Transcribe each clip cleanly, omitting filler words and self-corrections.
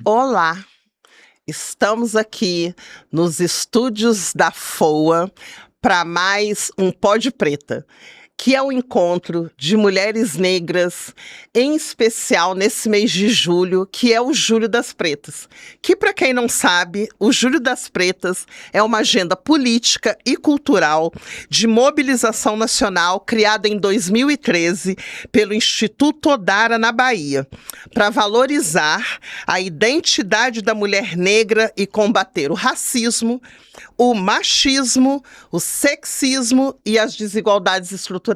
Olá, estamos aqui nos estúdios da FOA para mais um Pod Preta, que é o encontro de mulheres negras, em especial nesse mês de julho, que é o Julho das Pretas. Que, para quem não sabe, o Julho das Pretas é uma agenda política e cultural de mobilização nacional criada em 2013 pelo Instituto Odara, na Bahia, para valorizar a identidade da mulher negra e combater o racismo, o machismo, o sexismo e as desigualdades estruturais.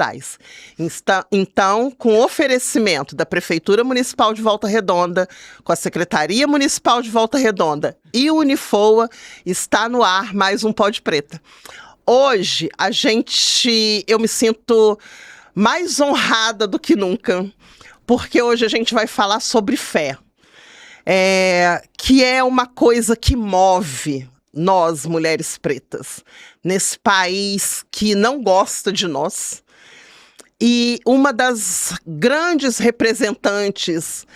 Então, com o oferecimento da Prefeitura Municipal de Volta Redonda, com a Secretaria Municipal de Volta Redonda e o Unifoa, está no ar mais um Pod Preta. Hoje, eu me sinto mais honrada do que nunca, porque hoje a gente vai falar sobre fé, que é uma coisa que move nós, mulheres pretas, nesse país que não gosta de nós. E uma das grandes representantes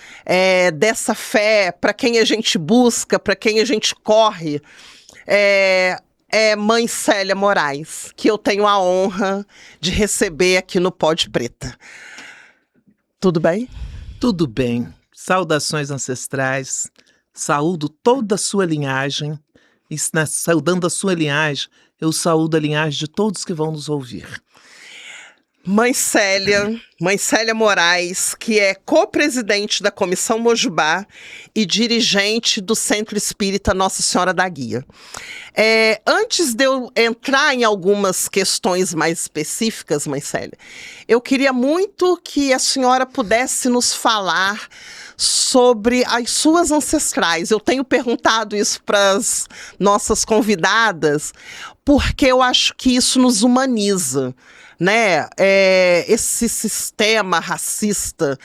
dessa fé, para quem a gente busca, para quem a gente corre, é Mãe Célia Moraes, que eu tenho a honra de receber aqui no Pod Preta. Tudo bem? Tudo bem. Saudações ancestrais. Saúdo toda a sua linhagem. E saudando a sua linhagem, eu saúdo a linhagem de todos que vão nos ouvir. Mãe Célia Moraes, que é co-presidente da Comissão Mojubá e dirigente do Centro Espírita Nossa Senhora da Guia. Antes de eu entrar em algumas questões mais específicas, Mãe Célia, eu queria muito que a senhora pudesse nos falar sobre as suas ancestrais. Eu tenho perguntado isso para as nossas convidadas, porque eu acho que isso nos humaniza, né? Esse sistema racista,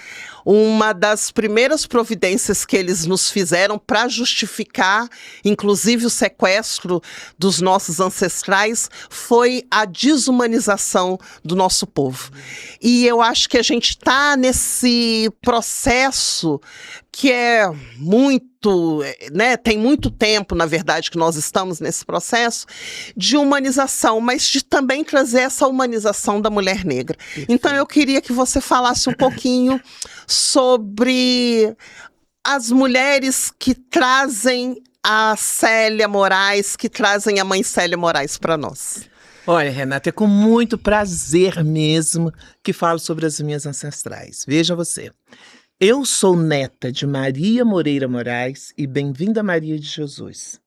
uma das primeiras providências que eles nos fizeram para justificar, inclusive o sequestro dos nossos ancestrais, foi a desumanização do nosso povo. E eu acho que a gente está nesse processo que é muito, né, tem muito tempo, na verdade, que nós estamos nesse processo de humanização, mas de também trazer essa humanização da mulher negra. Então eu queria que você falasse um pouquinho sobre as mulheres que trazem a Célia Moraes, que trazem a Mãe Célia Moraes para nós. Olha, Renata, é com muito prazer mesmo que falo sobre as minhas ancestrais. Veja você. Eu sou neta de Maria Moreira Moraes e Bem-vinda Maria de Jesus.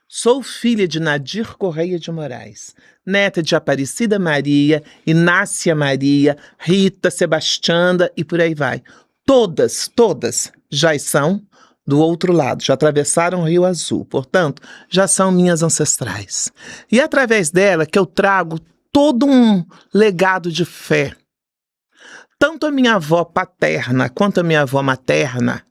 Sou filha de Nadir Correia de Moraes, neta de Aparecida Maria, Inácia Maria, Rita, Sebastiana e por aí vai. Todas já são do outro lado, já atravessaram o Rio Azul, portanto, já são minhas ancestrais. E é através dela que eu trago todo um legado de fé. Tanto a minha avó paterna quanto a minha avó materna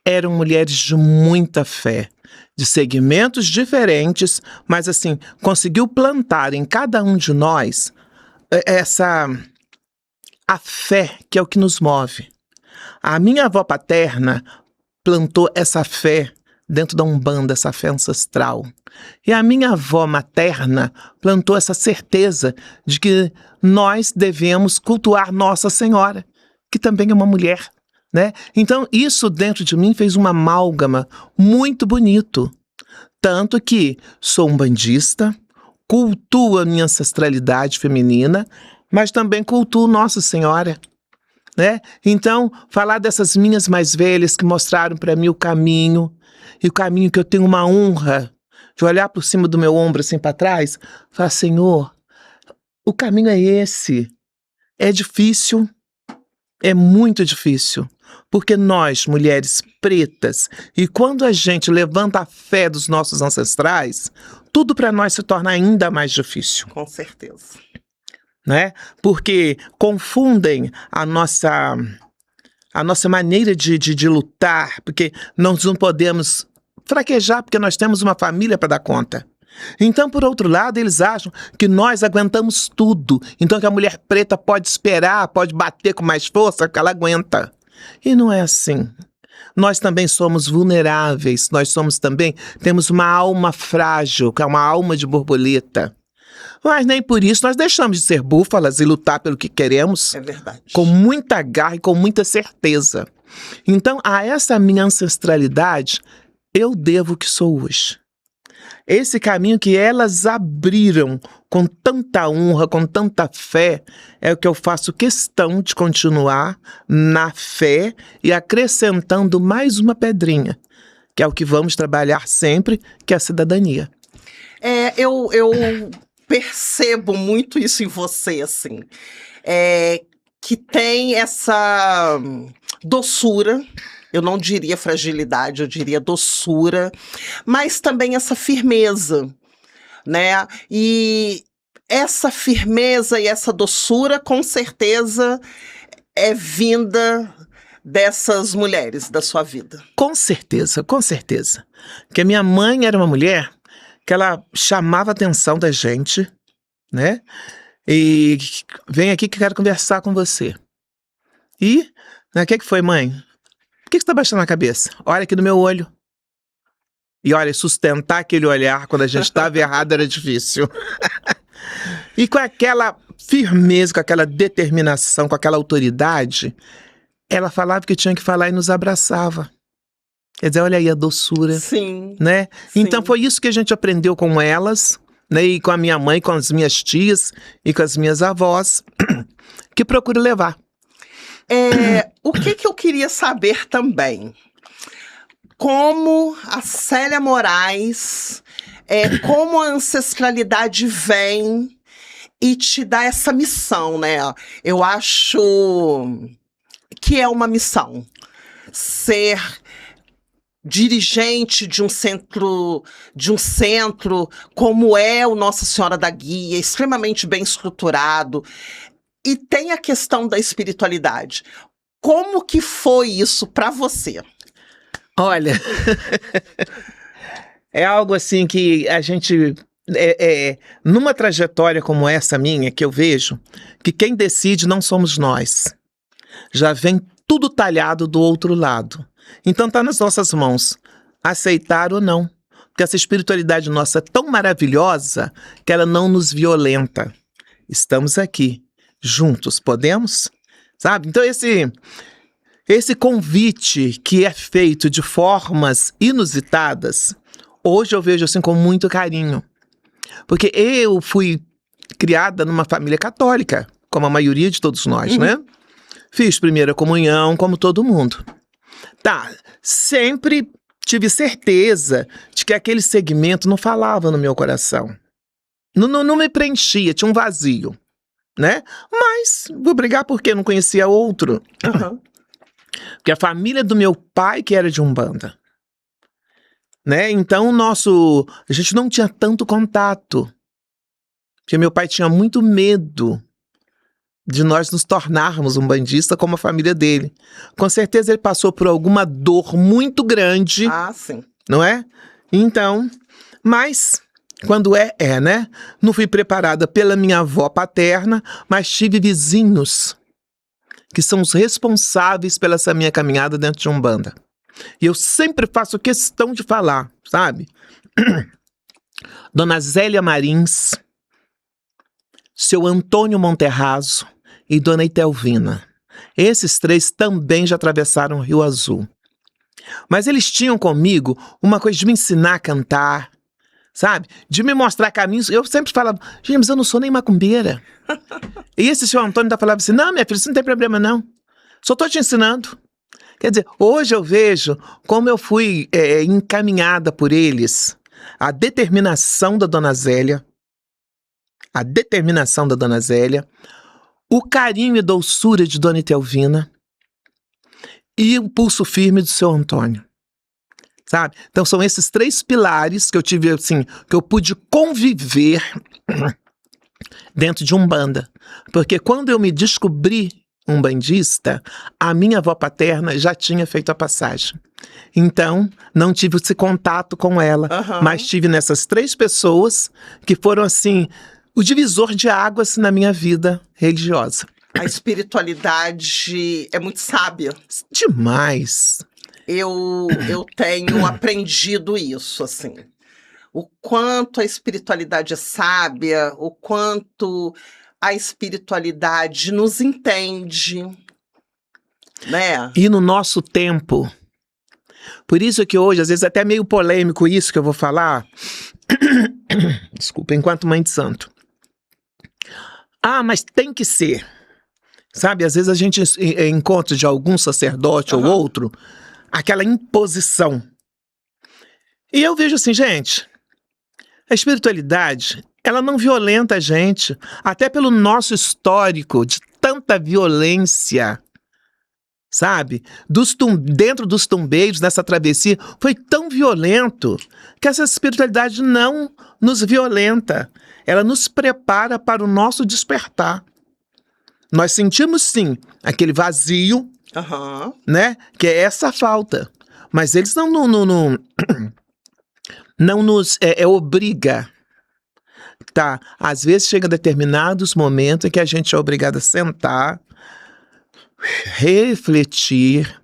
eram mulheres de muita fé, de segmentos diferentes, mas assim, conseguiu plantar em cada um de nós a fé que é o que nos move. A minha avó paterna plantou essa fé dentro da Umbanda, essa fé ancestral. E a minha avó materna plantou essa certeza de que nós devemos cultuar Nossa Senhora, que também é uma mulher, né? Então, isso dentro de mim fez uma amálgama muito bonito. Tanto que sou umbandista, cultuo a minha ancestralidade feminina, mas também cultuo Nossa Senhora, né? Então, falar dessas minhas mais velhas que mostraram para mim o caminho, e o caminho que eu tenho uma honra de olhar por cima do meu ombro assim para trás, falar, Senhor, o caminho é esse. É difícil, é muito difícil, porque nós, mulheres pretas, e quando a gente levanta a fé dos nossos ancestrais, tudo para nós se torna ainda mais difícil. Com certeza. Né? Porque confundem a nossa maneira de lutar, porque nós não podemos fraquejar, porque nós temos uma família para dar conta. Então, por outro lado, eles acham que nós aguentamos tudo. Então, que a mulher preta pode esperar, pode bater com mais força, que ela aguenta. E não é assim. Nós também somos vulneráveis, temos uma alma frágil, que é uma alma de borboleta. Mas nem por isso nós deixamos de ser búfalas e lutar pelo que queremos. É verdade. Com muita garra e com muita certeza. Então, a essa minha ancestralidade, eu devo o que sou hoje. Esse caminho que elas abriram com tanta honra, com tanta fé, é o que eu faço questão de continuar na fé e acrescentando mais uma pedrinha, que é o que vamos trabalhar sempre, que é a cidadania. Eu percebo muito isso em você, assim, que tem essa doçura. Eu não diria fragilidade, eu diria doçura, mas também essa firmeza, né? E essa firmeza e essa doçura, com certeza, é vinda dessas mulheres da sua vida. Com certeza, com certeza. Porque a minha mãe era uma mulher que ela chamava a atenção da gente, né? E vem aqui que eu quero conversar com você. E, né, o que foi, mãe? Por que você está baixando a cabeça? Olha aqui no meu olho. E olha, sustentar aquele olhar quando a gente estava errado era difícil. E com aquela firmeza, com aquela determinação, com aquela autoridade, ela falava que tinha que falar e nos abraçava. Quer dizer, olha aí a doçura. Sim. Né? Sim. Então foi isso que a gente aprendeu com elas, né? E com a minha mãe, com as minhas tias e com as minhas avós, que procuro levar. O que eu queria saber também? Como a Célia Moraes, como a ancestralidade vem e te dá essa missão, né? Eu acho que é uma missão. Ser dirigente de um centro como é o Nossa Senhora da Guia, extremamente bem estruturado. E tem a questão da espiritualidade. Como que foi isso para você? Olha, é algo assim que a gente... numa trajetória como essa minha, que eu vejo, que quem decide não somos nós. Já vem tudo talhado do outro lado. Então está nas nossas mãos, aceitar ou não. Porque essa espiritualidade nossa é tão maravilhosa que ela não nos violenta. Estamos aqui. Juntos, podemos? Sabe? Então esse convite que é feito de formas inusitadas, hoje eu vejo assim com muito carinho. Porque eu fui criada numa família católica, como a maioria de todos nós, né? Fiz primeira comunhão, como todo mundo. Tá, sempre tive certeza de que aquele segmento não falava no meu coração. Não me preenchia, tinha um vazio. Né? Mas vou brigar porque não conhecia outro. Porque a família do meu pai que era de Umbanda, né? Então a gente não tinha tanto contato, porque meu pai tinha muito medo de nós nos tornarmos umbandista como a família dele. Com certeza ele passou por alguma dor muito grande. Ah, sim. Não é? Então, mas quando né? Não fui preparada pela minha avó paterna, mas tive vizinhos que são os responsáveis pela essa minha caminhada dentro de Umbanda. E eu sempre faço questão de falar, sabe? Dona Zélia Marins, seu Antônio Monterraso e Dona Itelvina. Esses três também já atravessaram o Rio Azul. Mas eles tinham comigo uma coisa de me ensinar a cantar, sabe? De me mostrar caminhos. Eu sempre falava, gente, mas eu não sou nem macumbeira. E esse seu Antônio falava assim, não, minha filha, isso não tem problema não. Só estou te ensinando. Quer dizer, hoje eu vejo como eu fui encaminhada por eles. A determinação da Dona Zélia, o carinho e doçura de Dona Itelvina e o pulso firme do seu Antônio. Sabe? Então são esses três pilares que eu tive, assim, que eu pude conviver dentro de Umbanda. Porque quando eu me descobri umbandista, a minha avó paterna já tinha feito a passagem. Então, não tive esse contato com ela, mas tive nessas três pessoas que foram, assim, o divisor de águas na minha vida religiosa. A espiritualidade é muito sábia. Demais. eu tenho aprendido isso, assim. O quanto a espiritualidade é sábia, o quanto a espiritualidade nos entende, né? E no nosso tempo, por isso que hoje, às vezes até meio polêmico isso que eu vou falar, desculpa, enquanto mãe de santo. Mas tem que ser. Sabe, às vezes a gente encontra de algum sacerdote ou outro aquela imposição. E eu vejo assim, gente, a espiritualidade, ela não violenta a gente, até pelo nosso histórico de tanta violência, sabe? Dentro dos tumbeiros, nessa travessia, foi tão violento que essa espiritualidade não nos violenta. Ela nos prepara para o nosso despertar. Nós sentimos, sim, aquele vazio, né? Que é essa falta. Mas eles não nos obriga, tá? Às vezes chega determinados momentos em que a gente é obrigado a sentar, refletir.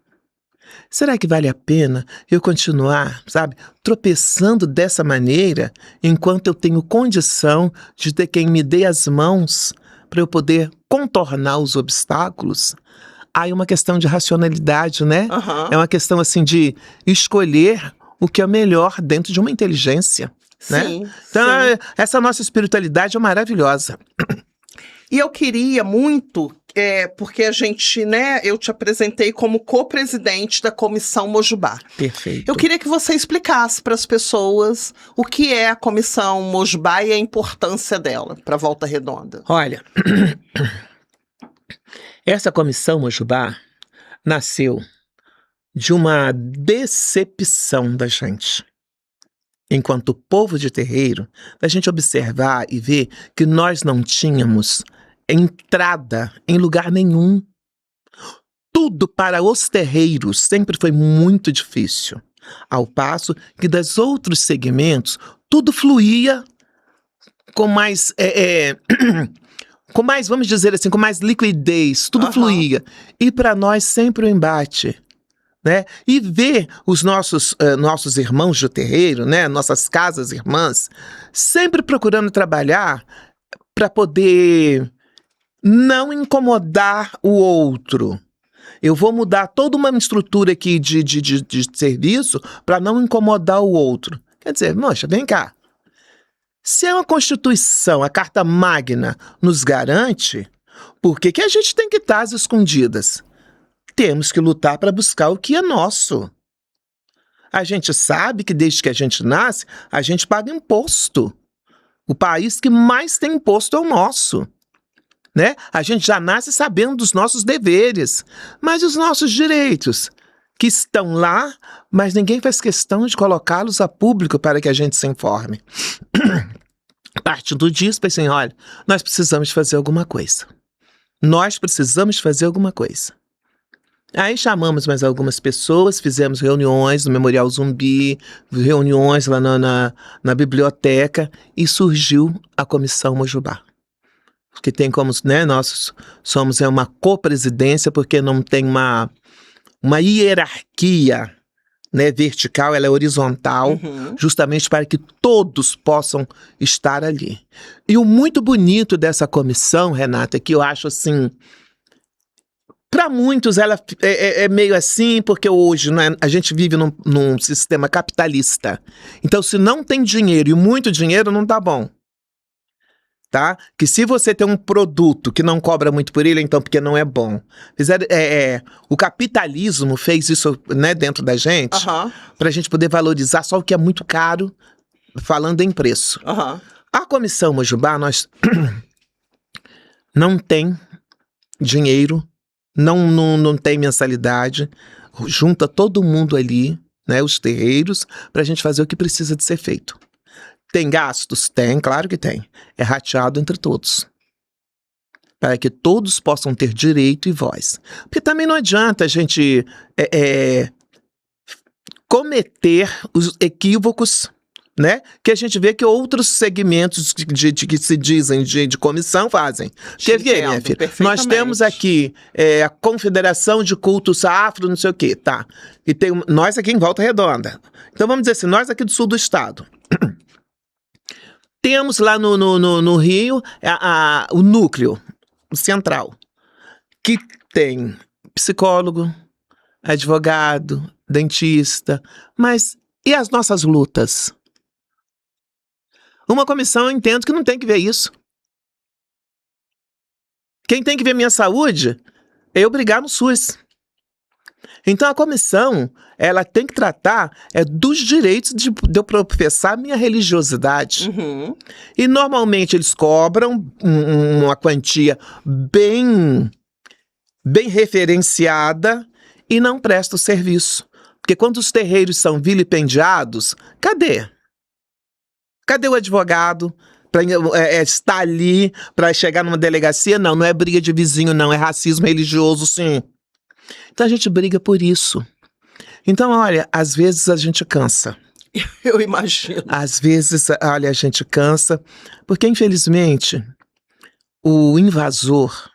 Será que vale a pena eu continuar, sabe, tropeçando dessa maneira, enquanto eu tenho condição de ter quem me dê as mãos para eu poder contornar os obstáculos? Aí é uma questão de racionalidade, né? É uma questão, assim, de escolher o que é melhor dentro de uma inteligência, né? Sim, então, sim. Essa nossa espiritualidade é maravilhosa. E eu queria muito, porque a gente, né, eu te apresentei como co-presidente da Comissão Mojubá. Perfeito. Eu queria que você explicasse para as pessoas o que é a Comissão Mojubá e a importância dela para Volta Redonda. Olha, essa Comissão Mojubá nasceu de uma decepção da gente, enquanto povo de terreiro, da gente observar e ver que nós não tínhamos entrada em lugar nenhum. Tudo para os terreiros sempre foi muito difícil, ao passo que dos outros segmentos tudo fluía com mais, com mais, vamos dizer assim, com mais liquidez, tudo fluía. E para nós sempre o embate, né? E ver os nossos irmãos de terreiro, né? Nossas casas irmãs, sempre procurando trabalhar para poder não incomodar o outro. Eu vou mudar toda uma estrutura aqui de serviço para não incomodar o outro. Quer dizer, moça, vem cá. Se é uma Constituição, a Carta Magna nos garante, por que a gente tem que estar às escondidas? Temos que lutar para buscar o que é nosso. A gente sabe que desde que a gente nasce, a gente paga imposto. O país que mais tem imposto é o nosso, né? A gente já nasce sabendo dos nossos deveres, mas os nossos direitos, que estão lá, mas ninguém faz questão de colocá-los a público para que a gente se informe. Partindo disso, pensei, olha, nós precisamos fazer alguma coisa. Nós precisamos fazer alguma coisa. Aí chamamos mais algumas pessoas, fizemos reuniões no Memorial Zumbi, reuniões lá na biblioteca, e surgiu a Comissão Mojubá. Que tem como, né, nós somos uma copresidência, porque não tem uma hierarquia, né, vertical, ela é horizontal, justamente para que todos possam estar ali. E o muito bonito dessa comissão, Renata, é que eu acho assim, para muitos ela é meio assim, porque hoje, né, a gente vive num sistema capitalista. Então, se não tem dinheiro e muito dinheiro, não tá bom. Tá? Que se você tem um produto que não cobra muito por ele, então porque não é bom. O capitalismo fez isso, né, dentro da gente, pra gente poder valorizar só o que é muito caro, falando em preço. A Comissão Mojubá, nós não tem dinheiro, não tem mensalidade, junta todo mundo ali, né, os terreiros, pra gente fazer o que precisa de ser feito. Tem gastos? Tem, claro que tem. É rateado entre todos. Para que todos possam ter direito e voz. Porque também não adianta a gente cometer os equívocos né? Que a gente vê que outros segmentos que se dizem de comissão fazem. Quer ver, minha filha? Nós temos aqui a Confederação de Cultos Afro, não sei o quê, tá? E tem nós aqui em Volta Redonda. Então vamos dizer assim, nós aqui do sul do estado. Temos lá no Rio o núcleo, o central, que tem psicólogo, advogado, dentista, mas e as nossas lutas? Uma comissão, eu entendo que não tem que ver isso. Quem tem que ver minha saúde é eu brigar no SUS. Então a comissão, ela tem que tratar dos direitos de eu professar minha religiosidade. Uhum. E normalmente eles cobram uma quantia bem referenciada e não prestam o serviço. Porque quando os terreiros são vilipendiados, cadê? Cadê o advogado para estar ali, para chegar numa delegacia? Não é briga de vizinho, não. É racismo religioso, sim. Então a gente briga por isso. Então, olha, às vezes a gente cansa. Eu imagino. Às vezes, olha, a gente cansa, porque infelizmente o invasor,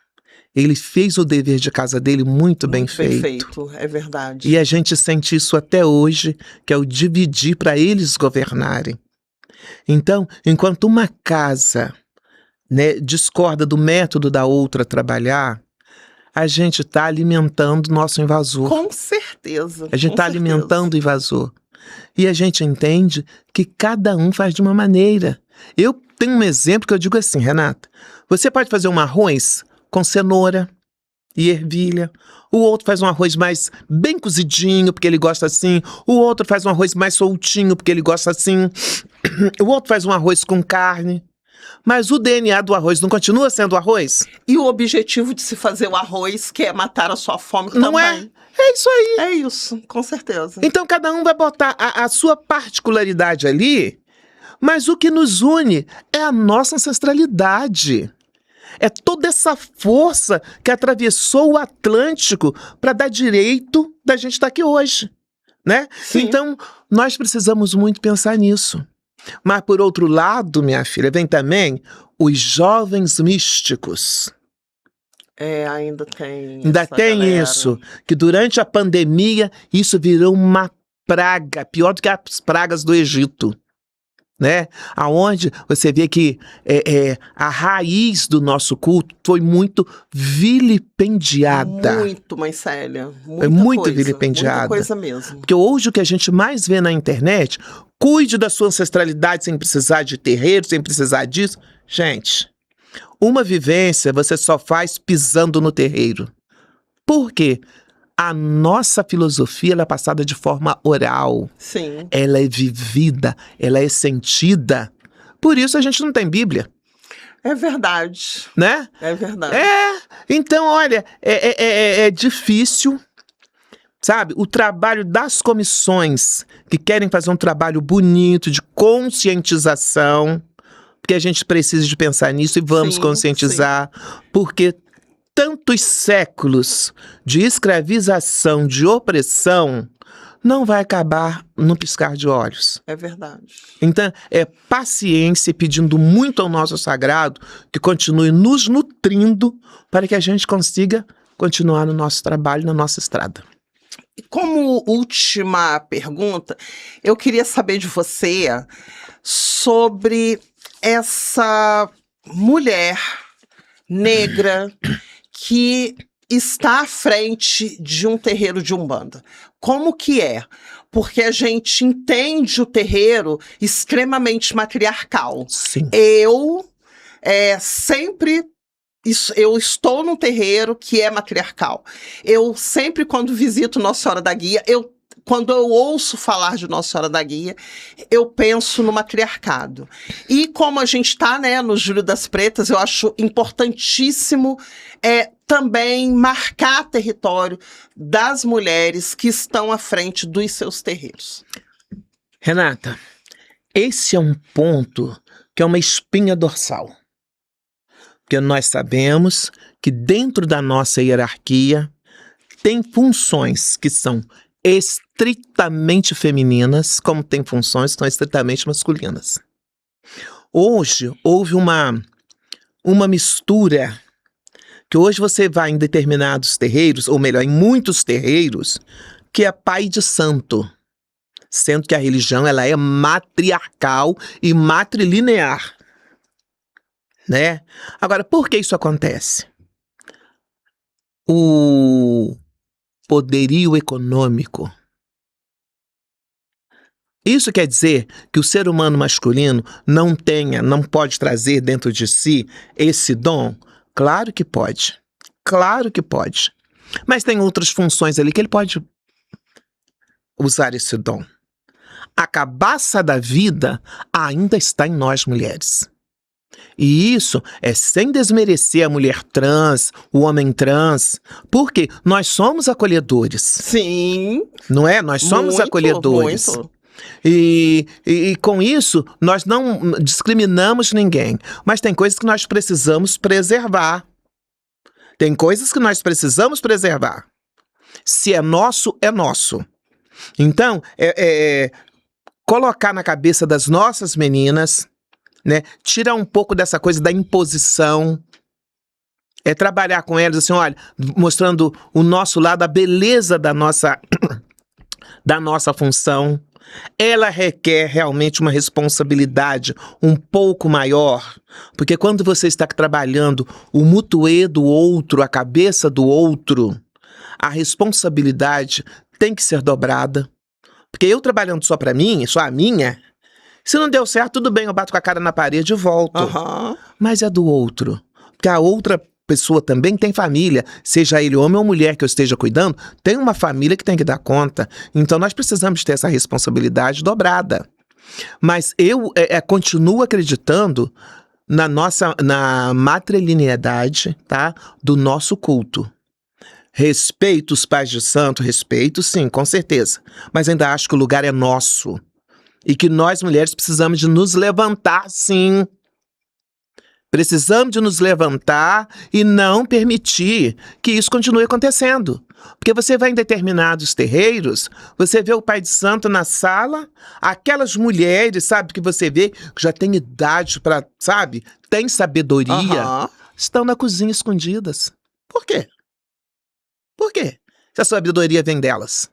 ele fez o dever de casa dele muito bem feito. É verdade. E a gente sente isso até hoje, que é o dividir para eles governarem. Então, enquanto uma casa, né, discorda do método da outra trabalhar, a gente está alimentando o nosso invasor. Com certeza. A gente está alimentando o invasor. E a gente entende que cada um faz de uma maneira. Eu tenho um exemplo que eu digo assim, Renata, você pode fazer um arroz com cenoura e ervilha, o outro faz um arroz mais bem cozidinho, porque ele gosta assim, o outro faz um arroz mais soltinho, porque ele gosta assim, o outro faz um arroz com carne, mas o DNA do arroz não continua sendo arroz? E o objetivo de se fazer o arroz, que é matar a sua fome não também. É isso aí. É isso, com certeza. Então cada um vai botar a sua particularidade ali, mas o que nos une é a nossa ancestralidade. É toda essa força que atravessou o Atlântico para dar direito da gente estar aqui hoje, né? Sim. Então, nós precisamos muito pensar nisso. Mas, por outro lado, minha filha, vem também os jovens místicos. Ainda tem. Ainda tem galera. isso, que durante a pandemia, isso virou uma praga, pior do que as pragas do Egito. Né? Aonde você vê que a raiz do nosso culto foi muito vilipendiada. Muito, mãe Célia. Muito vilipendiada. Muita coisa mesmo. Porque hoje o que a gente mais vê na internet, cuide da sua ancestralidade sem precisar de terreiro, sem precisar disso. Gente, uma vivência você só faz pisando no terreiro. Por quê? A nossa filosofia ela é passada de forma oral. Sim. Ela é vivida, ela é sentida. Por isso a gente não tem Bíblia. É verdade. Né? É verdade. Então, olha, é difícil, sabe? O trabalho das comissões que querem fazer um trabalho bonito de conscientização, porque a gente precisa de pensar nisso e vamos conscientizar, porque tantos séculos de escravização, de opressão, não vai acabar no piscar de olhos. É verdade. Então, é paciência, pedindo muito ao nosso sagrado que continue nos nutrindo para que a gente consiga continuar no nosso trabalho, na nossa estrada. E como última pergunta, eu queria saber de você sobre essa mulher negra que está à frente de um terreiro de Umbanda. Como que é? Porque a gente entende o terreiro extremamente matriarcal. Sim. Eu estou num terreiro que é matriarcal. Eu sempre, quando visito Nossa Senhora da Guia, quando eu ouço falar de Nossa Senhora da Guia, eu penso no matriarcado. E como a gente está, né, no Júlio das Pretas, eu acho importantíssimo também marcar território das mulheres que estão à frente dos seus terreiros. Renata, esse é um ponto que é uma espinha dorsal. Porque nós sabemos que dentro da nossa hierarquia tem funções que são estritamente femininas, como tem funções que são estritamente masculinas. Hoje, houve uma mistura, que hoje você vai em determinados terreiros, ou melhor, em muitos terreiros, que é pai de santo. Sendo que a religião ela é matriarcal e matrilinear, né? Agora, por que isso acontece? O poderio econômico. Isso quer dizer que o ser humano masculino não pode trazer dentro de si esse dom? Claro que pode. Claro que pode. Mas tem outras funções ali que ele pode usar esse dom. A cabaça da vida ainda está em nós, mulheres. E isso é sem desmerecer a mulher trans, o homem trans, porque nós somos acolhedores. Sim. Não é? Nós somos acolhedores. Muito. E com isso, nós não discriminamos ninguém. Mas tem coisas que nós precisamos preservar. Tem coisas que nós precisamos preservar. Se é nosso, é nosso. Então, colocar na cabeça das nossas meninas, né? Tirar um pouco dessa coisa da imposição. Trabalhar com elas assim, olha, mostrando o nosso lado, a beleza da nossa função. Ela requer realmente uma responsabilidade um pouco maior, porque quando você está trabalhando o mutuê do outro, a cabeça do outro, a responsabilidade tem que ser dobrada. Porque eu trabalhando só pra mim, só a minha, se não deu certo, tudo bem, eu bato com a cara na parede e volto. Uhum. Mas é do outro. Porque a outra pessoa também tem família, seja ele homem ou mulher que eu esteja cuidando, tem uma família que tem que dar conta. Então nós precisamos ter essa responsabilidade dobrada. Mas eu continuo acreditando na matrilineidade, tá? Do nosso culto. Respeito os pais de santo, respeito sim, com certeza. Mas ainda acho que o lugar é nosso. E que nós mulheres precisamos de nos levantar sim. Precisamos de nos levantar e não permitir que isso continue acontecendo. Porque você vai em determinados terreiros, você vê o pai de santo na sala, aquelas mulheres, sabe, que você vê que já tem idade para, sabe, tem sabedoria, estão na cozinha escondidas. Por quê? Por quê? Se a sabedoria vem delas.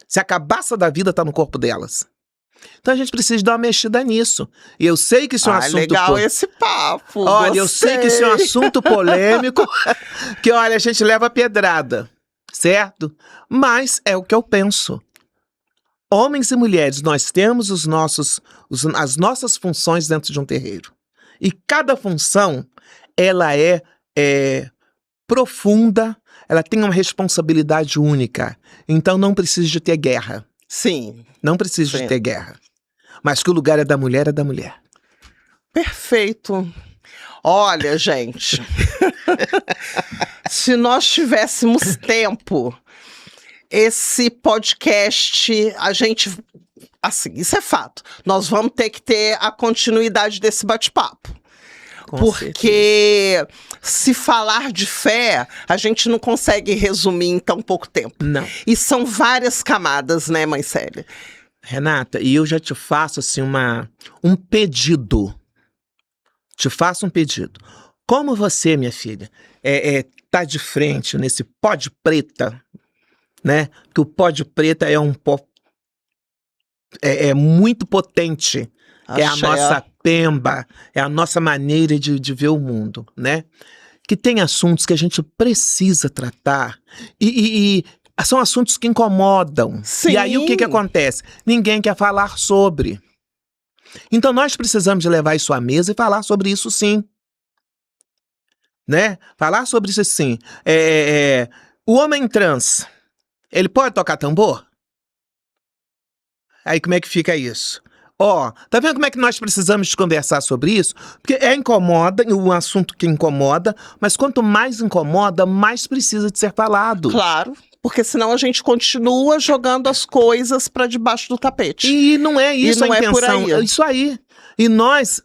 Se a cabaça da vida está no corpo delas. Então a gente precisa dar uma mexida nisso. E eu sei que isso é um assunto... legal esse papo. Olha, eu sei que isso é um assunto polêmico, que, olha, a gente leva pedrada, certo? Mas é o que eu penso. Homens e mulheres, nós temos as nossas funções dentro de um terreiro. E cada função, ela é profunda, ela tem uma responsabilidade única. Então não precisa de ter guerra. Sim. Não precisa de ter guerra. Mas que o lugar é da mulher, é da mulher. Perfeito. Olha, gente, se nós tivéssemos tempo, esse podcast, a gente, assim, isso é fato, nós vamos ter que ter a continuidade desse bate-papo. Porque se falar de fé, a gente não consegue resumir em tão pouco tempo. Não. E são várias camadas, né, mãe Célia? Renata, e eu já te faço assim um pedido. Te faço um pedido. Como você, minha filha, tá de frente nesse pó de preta, né? Que o pó de preta é um pó muito potente. É a nossa pemba, é a nossa maneira de ver o mundo, né? Que tem assuntos que a gente precisa tratar e são assuntos que incomodam. Sim. E aí o que acontece? Ninguém quer falar sobre. Então nós precisamos de levar isso à mesa e falar sobre isso sim. Né? Falar sobre isso sim. O homem trans, ele pode tocar tambor? Aí como é que fica isso? Tá vendo como é que nós precisamos de conversar sobre isso? Porque incomoda, um assunto que incomoda, mas quanto mais incomoda, mais precisa de ser falado. Claro, porque senão a gente continua jogando as coisas para debaixo do tapete. E não é isso a intenção. Por aí. É isso aí. E nós,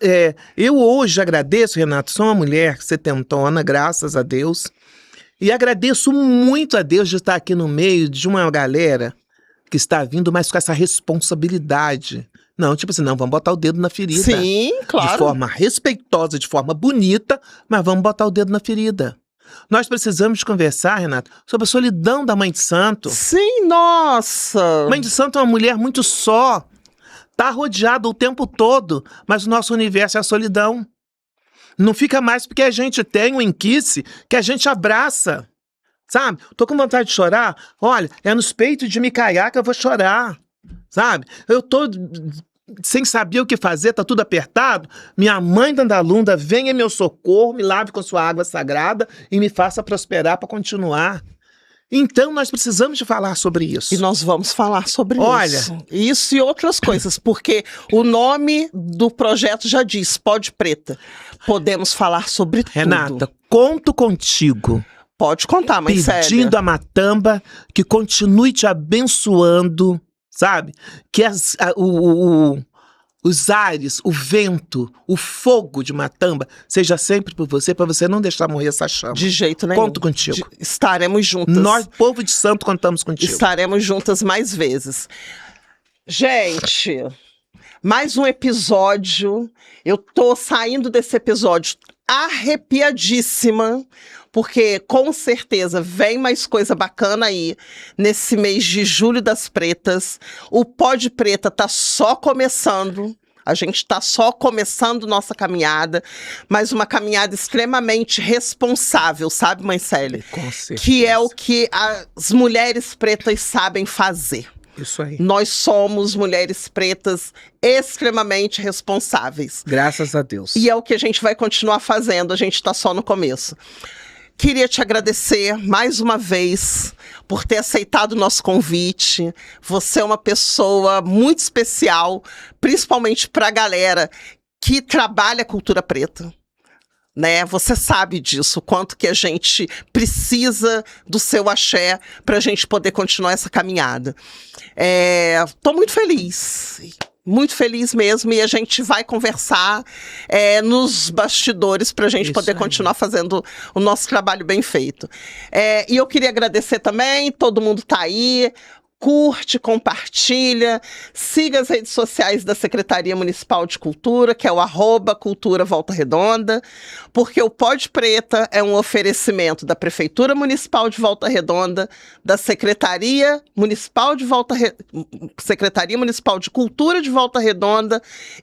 eu hoje agradeço, Renato, sou uma mulher setentona, graças a Deus, e agradeço muito a Deus de estar aqui no meio de uma galera que está vindo, mas com essa responsabilidade. Não, tipo assim, não, vamos botar o dedo na ferida. Sim, claro. De forma respeitosa, de forma bonita, mas vamos botar o dedo na ferida. Nós precisamos conversar, Renata, sobre a solidão da Mãe de Santo. Sim, nossa. Mãe de Santo é uma mulher muito só. Tá rodeada o tempo todo, mas o nosso universo é a solidão. Não fica mais porque a gente tem um enquice que a gente abraça. Sabe? Tô com vontade de chorar. Olha, é nos peitos de Micaiá que eu vou chorar. Sabe? Eu tô sem saber o que fazer, tá tudo apertado. Minha mãe Dandalunda, venha em meu socorro, me lave com sua água sagrada e me faça prosperar para continuar. Então nós precisamos de falar sobre isso. E nós vamos falar sobre Olha, isso e outras coisas, porque o nome do projeto já diz, Pode Preta. Podemos falar sobre Renata, tudo. conto contigo. Pode contar, mãe Célia. Pedindo a Matamba que continue te abençoando, sabe? Que os ares, o vento, o fogo de Matamba seja sempre por você, para você não deixar morrer essa chama. De jeito nenhum. Conto contigo. Estaremos juntas. Nós, povo de santo, contamos contigo. Estaremos juntas mais vezes. Gente, mais um episódio. Eu tô saindo desse episódio arrepiadíssima, porque com certeza vem mais coisa bacana aí nesse mês de Julho das Pretas. O Pode Preta tá só começando. A gente tá só começando nossa caminhada, mas uma caminhada extremamente responsável, sabe, mãe Célia? Com certeza. Que é o que as mulheres pretas sabem fazer. Isso aí. Nós somos mulheres pretas extremamente responsáveis. Graças a Deus. E é o que a gente vai continuar fazendo, a gente está só no começo. Queria te agradecer mais uma vez por ter aceitado o nosso convite. Você é uma pessoa muito especial, principalmente para a galera que trabalha a cultura preta. Né? Você sabe disso, o quanto que a gente precisa do seu axé para a gente poder continuar essa caminhada. Estou muito feliz mesmo, e a gente vai conversar nos bastidores para a gente poder continuar fazendo o nosso trabalho bem feito. E eu queria agradecer também, todo mundo está aí. Curte, compartilha, siga as redes sociais da Secretaria Municipal de Cultura, que é o @Cultura Volta Redonda, porque o Pode Preta é um oferecimento da Prefeitura Municipal de Volta Redonda, da Secretaria Municipal de Secretaria Municipal de Cultura de Volta Redonda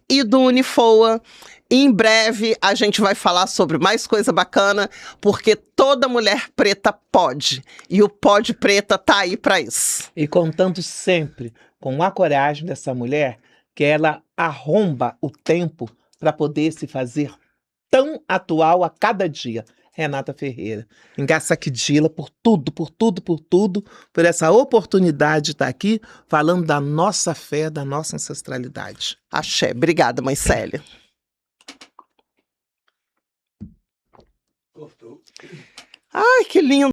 e do Unifoa. Em breve a gente vai falar sobre mais coisa bacana, porque toda mulher preta pode. E o Pode Preta tá aí para isso. E contando sempre com a coragem dessa mulher, que ela arromba o tempo para poder se fazer tão atual a cada dia. Renata Ferreira. Engaçaquidila por tudo, por essa oportunidade de estar aqui falando da nossa fé, da nossa ancestralidade. Axé. Obrigada, mãe Célia. Ai, que lindo.